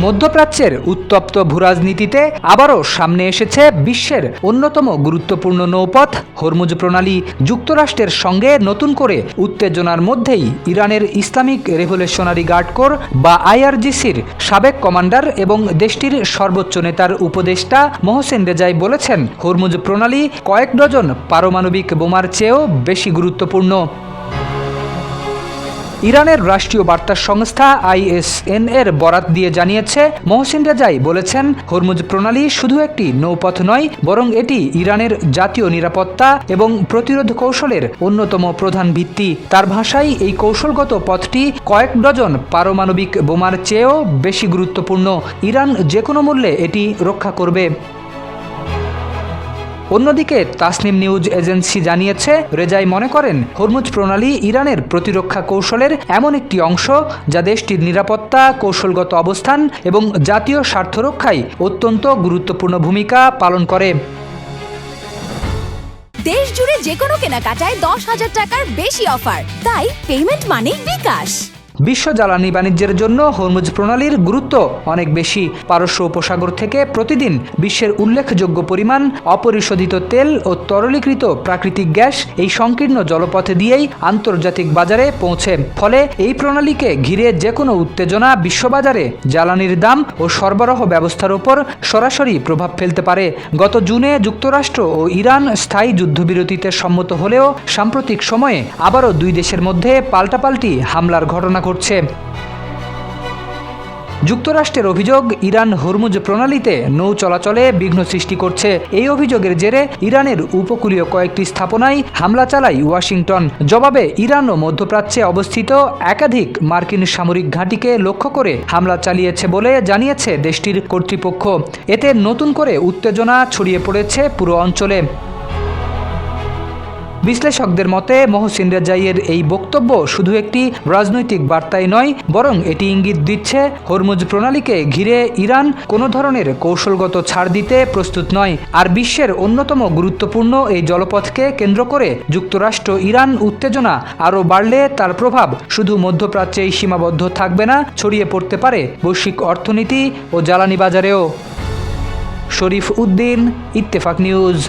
মধ্যপ্রাচ্যের উত্তপ্ত ভূরাজনীতিতে আবারও সামনে এসেছে বিশ্বের অন্যতম গুরুত্বপূর্ণ নৌপথ হরমুজ প্রণালী। যুক্তরাষ্ট্রের সঙ্গে নতুন করে উত্তেজনার মধ্যেই ইরানের ইসলামিক রেভলিউশনারি গার্ড কোর বা আইআরজিসির সাবেক কমান্ডার এবং দেশটির সর্বোচ্চ নেতার উপদেষ্টা মোহসেন রেজাই বলেছেন, হরমুজ প্রণালী কয়েক ডজন পারমাণবিক বোমার চেয়েও বেশি গুরুত্বপূর্ণ। ইরানের রাষ্ট্রীয় বার্তা সংস্থা ISN এর বরাত দিয়ে জানিয়েছে, মোহসেন রেজাই বলেছেন, হরমুজ প্রণালী শুধু একটি নৌপথ নয়, বরং এটি ইরানের জাতীয় নিরাপত্তা এবং প্রতিরোধ কৌশলের অন্যতম প্রধান ভিত্তি। তার ভাষায় এই কৌশলগত পথটি কয়েক ডজন পারমাণবিক বোমার চেয়েও বেশি গুরুত্বপূর্ণ। ইরান যে কোনো মূল্যে এটি রক্ষা করবে। অন্যদিকে তাসনিম নিউজ এজেন্সি জানিয়েছে, রেজাই মনে করেন হরমুজ প্রণালী ইরানের প্রতিরক্ষা কৌশলের এমন একটি অংশ যা দেশটির নিরাপত্তা, কৌশলগত অবস্থান এবং জাতীয় স্বার্থ রক্ষায় অত্যন্ত গুরুত্বপূর্ণ ভূমিকা পালন করে। দেশ জুড়ে যে কোনো কেনাকাটায় 10,000 টাকার বেশি অফার, তাই পেমেন্ট মানেই বিকাশ। বিশ্ব জ্বালানি বাণিজ্যের জন্য হরমুজ প্রণালীর গুরুত্ব অনেক বেশি। পারস্য উপসাগর থেকে প্রতিদিন বিশ্বের উল্লেখযোগ্য পরিমাণ অপরিশোধিত তেল ও তরলীকৃত প্রাকৃতিক গ্যাস এই সংকীর্ণ জলপথে দিয়েই আন্তর্জাতিক বাজারে পৌঁছে। ফলে এই প্রণালীকে ঘিরে যে কোনো উত্তেজনা বিশ্ববাজারে জ্বালানির দাম ও সরবরাহ ব্যবস্থার উপর সরাসরি প্রভাব ফেলতে পারে। গত জুনে যুক্তরাষ্ট্র ও ইরান স্থায়ী যুদ্ধবিরতিতে সম্মত হলেও সাম্প্রতিক সময়ে আবারও দুই দেশের মধ্যে পাল্টাপাল্টি হামলার ঘটনা ঘটছে। যুক্তরাষ্ট্রের অভিযোগ, ইরান হরমুজ প্রণালীতে নৌ চলাচলে বিঘ্ন সৃষ্টি করছে। এই অভিযোগের জেরে ইরানের উপকূলীয় কয়েকটি স্থাপনায় হামলা চালায় ওয়াশিংটন। জবাবে ইরান ও মধ্যপ্রাচ্যে অবস্থিত একাধিক মার্কিন সামরিক ঘাঁটিকে লক্ষ্য করে হামলা চালিয়েছে বলে জানিয়েছে দেশটির কর্তৃপক্ষ। এতে নতুন করে উত্তেজনা ছড়িয়ে পড়েছে পুরো অঞ্চলে। বিশ্লেষকদের মতে, মোহসেন রেজাইয়ের এই বক্তব্য শুধু একটি রাজনৈতিক বার্তাই নয়, বরং এটি ইঙ্গিত দিচ্ছে হরমুজ প্রণালীকে ঘিরে ইরান কোনো ধরনের কৌশলগত ছাড় দিতে প্রস্তুত নয়। আর বিশ্বের অন্যতম গুরুত্বপূর্ণ এই জলপথকে কেন্দ্র করে যুক্তরাষ্ট্র ইরান উত্তেজনা আরও বাড়লে তার প্রভাব শুধু মধ্যপ্রাচ্যেই সীমাবদ্ধ থাকবে না, ছড়িয়ে পড়তে পারে বৈশ্বিক অর্থনীতি ও জ্বালানি বাজারেও। শরীফ উদ্দিন, ইত্তেফাক নিউজ।